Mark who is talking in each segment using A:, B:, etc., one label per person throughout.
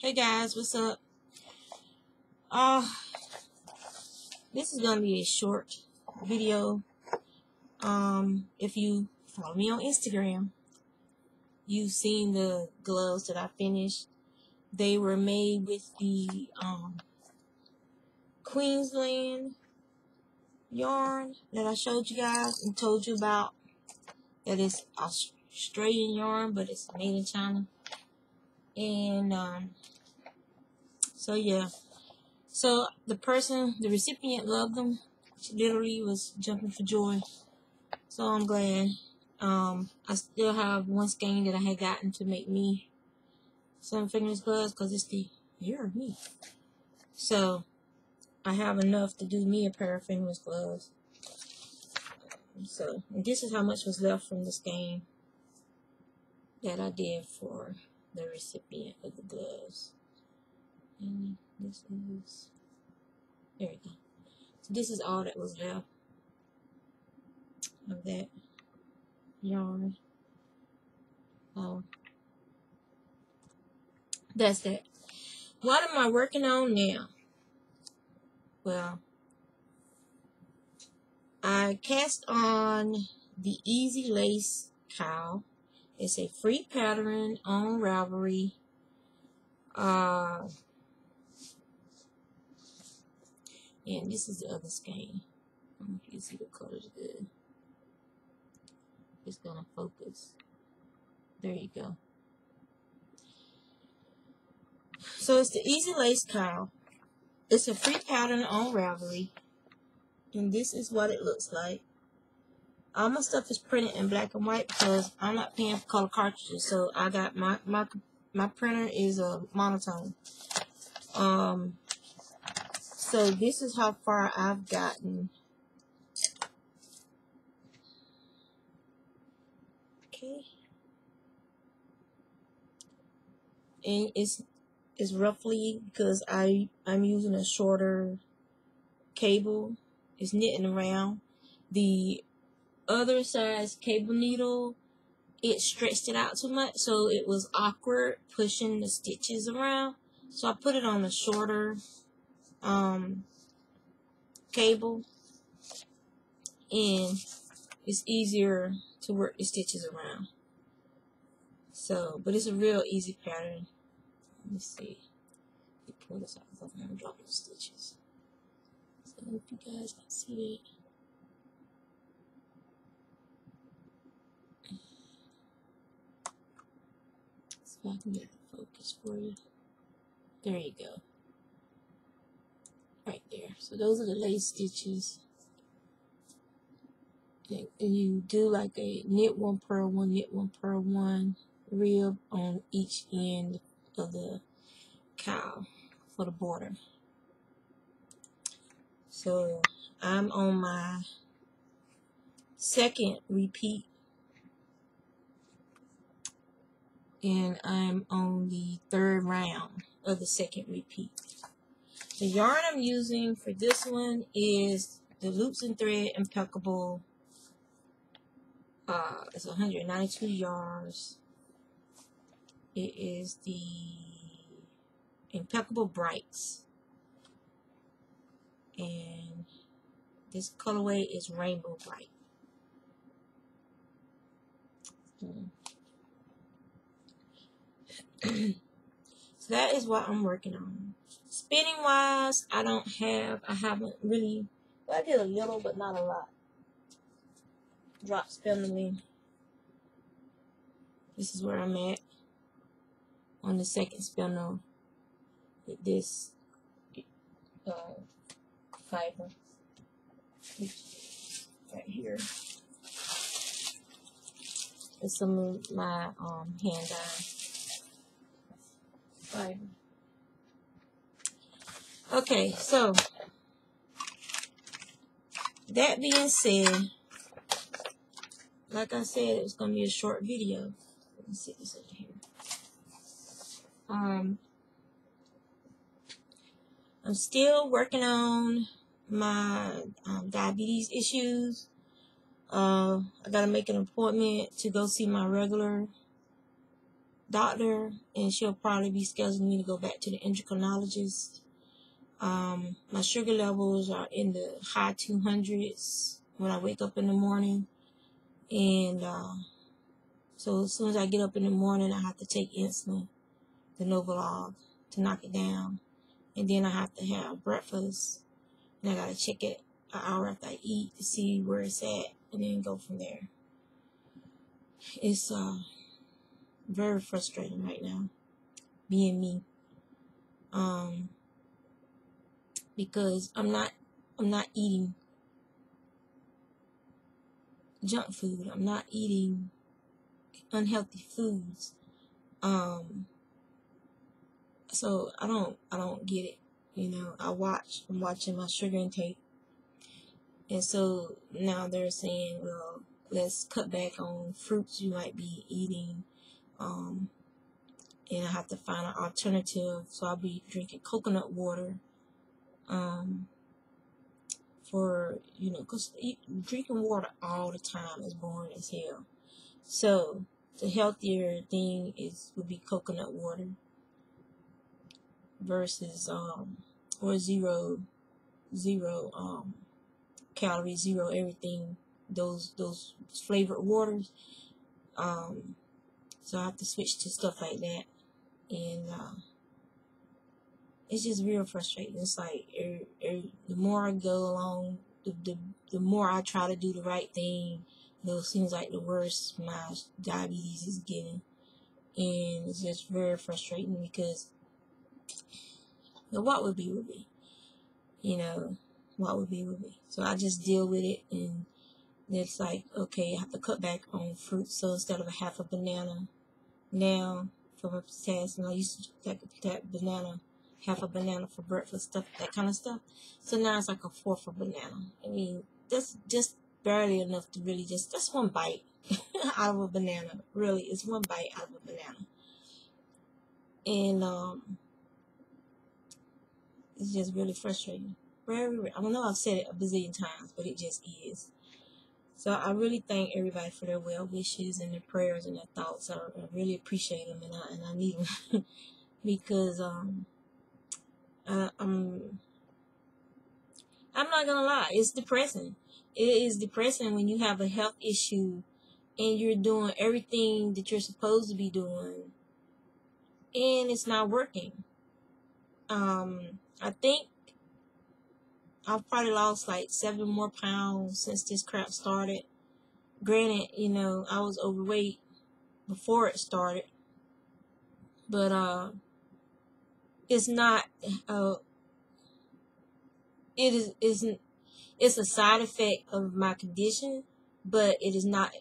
A: Hey guys, what's up? This is gonna be a short video. If you follow me on Instagram, you've seen the gloves that I finished. They were made with the Queensland yarn that I showed you guys and told you about. That is Australian yarn, but it's made in China. And so yeah. So the recipient loved them. She literally was jumping for joy. So I'm glad. I still have one skein that I had gotten to make me some fingerless gloves because it's the year of me. So I have enough to do me a pair of fingerless gloves. So this is how much was left from the skein that I did for the recipient of the gloves. And this is, there we go. So this is all that was left of that yarn. That's that. What am I working on now? Well, I cast on the Easy Lace cowl. It's a free pattern on Ravelry. And this is the other skein. I don't know if you can see the colors good. It's gonna focus. There you go. So it's the Easy Lace cowl. It's a free pattern on Ravelry. And this is what it looks like. All my stuff is printed in black and white because I'm not paying for color cartridges. So I got my printer is a monotone. So this is how far I've gotten. Okay. And it's roughly, because I'm using a shorter cable. It's knitting around. The other size cable needle, it stretched it out too much, so it was awkward pushing the stitches around. So I put it on a shorter cable, and it's easier to work the stitches around. So, but it's a real easy pattern. Let me see. Let me pull this out because I'm dropping the stitches. So I hope you guys can see it. So I can get the focus for you. There you go. Right there. So those are the lace stitches. And you do like a knit one, purl one, knit one, purl one rib on each end of the cowl for the border. So I'm on my second repeat, and I'm on the third round of the second repeat. The yarn I'm using for this one is the Loops and Thread Impeccable. It's 192 yards. It is the Impeccable Brights. And this colorway is Rainbow Bright. So that is what I'm working on. Spinning wise, I haven't really, well, I did a little, but not a lot. Drop spindling. This is where I'm at on the second spindle with this fiber right here. It's some of my hand dye fiber. Okay, so that being said, like I said, it was gonna be a short video. Let me see this over here. I'm still working on my diabetes issues. I gotta make an appointment to go see my regular doctor, and she'll probably be scheduling me to go back to the endocrinologist. My sugar levels are in the high 200s when I wake up in the morning, and so as soon as I get up in the morning, I have to take insulin, the Novolog, to knock it down, and then I have to have breakfast, and I gotta check it an hour after I eat to see where it's at, and then go from there. It's very frustrating right now, being me, because I'm not eating junk food. I'm not eating unhealthy foods. So I don't get it. You know, I'm watching my sugar intake, and so now they're saying, well, let's cut back on fruits you might be eating, and I have to find an alternative. So I'll be drinking coconut water, for, you know, because drinking water all the time is boring as hell. So the healthier thing would be coconut water versus or zero calories, zero everything, those flavored waters. So I have to switch to stuff like that, and it's just real frustrating. It's like the more I go along, the more I try to do the right thing, it seems like the worse my diabetes is getting, and it's just very frustrating because what would be with me, you know, what would be with me. So I just deal with it, and it's like, okay, I have to cut back on fruit. So instead of a half a banana now for my potassium, I used to take that banana, half a banana for breakfast, stuff, that kind of stuff. So now it's like a fourth of a banana. I mean, that's just barely enough to really that's one bite out of a banana. Really, it's one bite out of a banana. And it's just really frustrating. Very, I know I've said it a bazillion times, but it just is. So I really thank everybody for their well wishes and their prayers and their thoughts. I really appreciate them, and I need them because I'm not gonna lie, it's depressing. It is depressing when you have a health issue and you're doing everything that you're supposed to be doing, and it's not working. I think I've probably lost like 7 more pounds since this crap started. Granted, you know, I was overweight before it started, but it's not. It's a side effect of my condition, but it is not.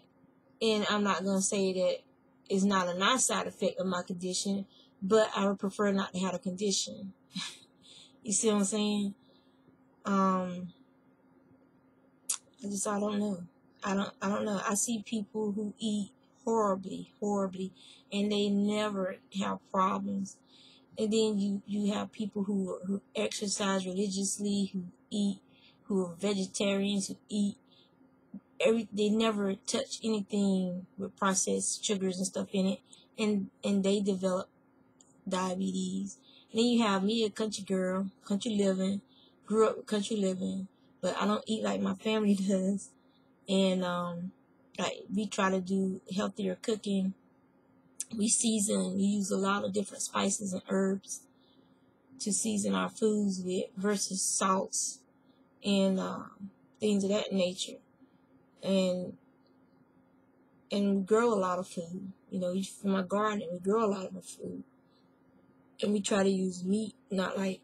A: And I'm not gonna say that it's not a non-side effect of my condition, but I would prefer not to have a condition. You see what I'm saying? I don't know. I don't know. I see people who eat horribly, and they never have problems. And then you have people who exercise religiously, who are vegetarians, who eat they never touch anything with processed sugars and stuff in it, and they develop diabetes. And then you have me, a country girl, country living, grew up with country living, but I don't eat like my family does. And like we try to do healthier cooking. We use a lot of different spices and herbs to season our foods with versus salts and things of that nature. And we grow a lot of food. You know, from my garden, we grow a lot of food. And we try to use meat, not like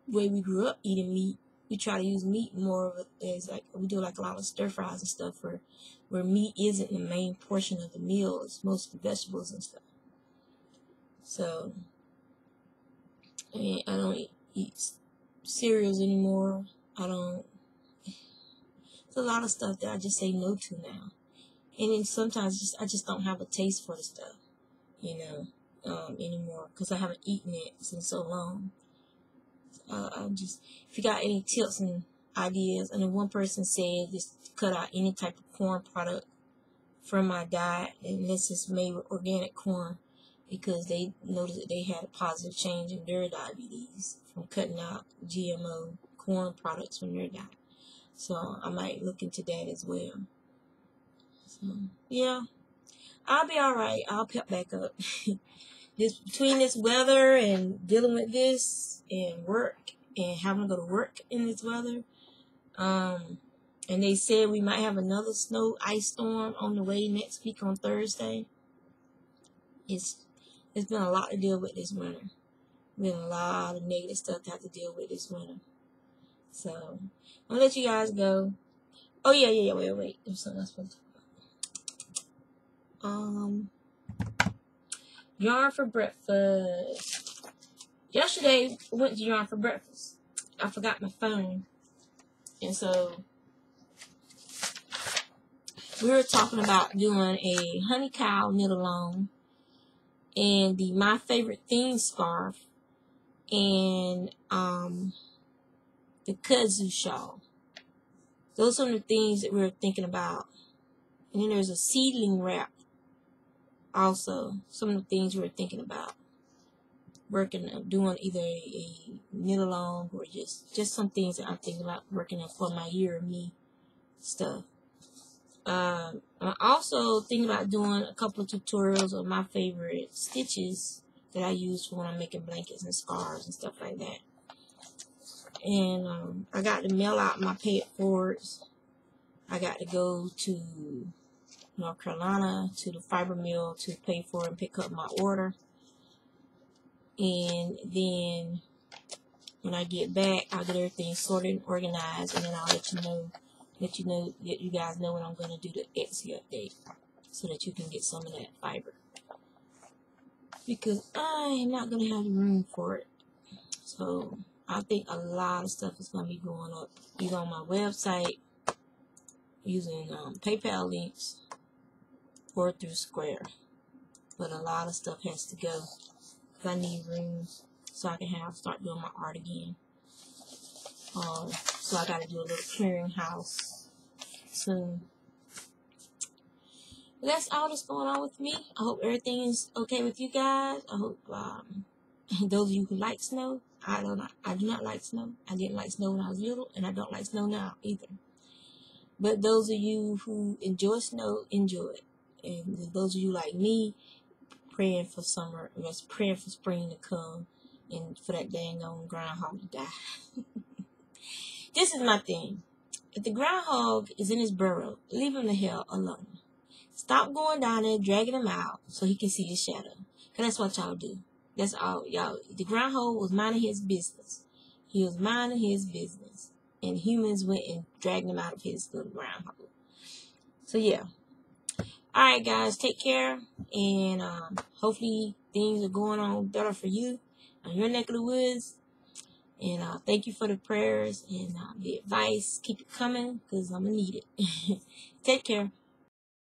A: the way we grew up eating meat. We try to use meat more of it as like, we do like a lot of stir fries and stuff where meat isn't the main portion of the meal. It's mostly vegetables and stuff. So, I mean, I don't eat cereals anymore. There's a lot of stuff that I just say no to now. And then sometimes I just don't have a taste for the stuff, you know, anymore, because I haven't eaten it since so long. If you got any tips and ideas, and then one person said just cut out any type of corn product from my diet, and this is made with organic corn. because they noticed that they had a positive change in their diabetes from cutting out GMO corn products from their diet. So I might look into that as well. So yeah, I'll be alright. I'll pick back up. Between this weather and dealing with this and work and having to go to work in this weather, and they said we might have another ice storm on the way next week on Thursday. It's been a lot to deal with this winter. Been a lot of negative stuff to have to deal with this winter. So I'll let you guys go. Oh yeah. Wait. There's something else supposed to talk about. Yarn for breakfast. Yesterday I went to yarn for breakfast. I forgot my phone, and so we were talking about doing a honey cow knit along, and the My Favorite Thing scarf, and the kudzu shawl. Those are the things that we were thinking about. And then there's a seedling wrap also. Some of the things we were thinking about doing either a knit along or just some things that I'm thinking about working on for my Year of Me stuff. I'm also thinking about doing a couple of tutorials of my favorite stitches that I use for when I'm making blankets and scarves and stuff like that. And I got to mail out my pay it forwards. I got to go to North Carolina to the fiber mill to pay for and pick up my order. And then when I get back, I'll get everything sorted and organized, and then I'll let you guys know when I'm going to do the Etsy update so that you can get some of that fiber. Because I am not going to have the room for it. So I think a lot of stuff is going to be going up either on my website using PayPal links or through Square. But a lot of stuff has to go because I need room so I can start doing my art again. So I got to do a little clearinghouse soon. But that's all that's going on with me. I hope everything is okay with you guys. I hope those of you who like snow. I do not like snow. I didn't like snow when I was little, and I don't like snow now either. But those of you who enjoy snow, enjoy it. And those of you like me, praying for summer, just praying for spring to come, and for that dang on groundhog to die. This is my thing. If the groundhog is in his burrow, leave him the hell alone. Stop going down there, dragging him out so he can see his shadow. Because that's what y'all do. That's all. Y'all, the groundhog was minding his business. He was minding his business. And humans went and dragged him out of his little groundhog. So, yeah. Alright, guys. Take care. And hopefully things are going on better for you on your neck of the woods. And thank you for the prayers and the advice. Keep it coming because I'm going to need it. Take care.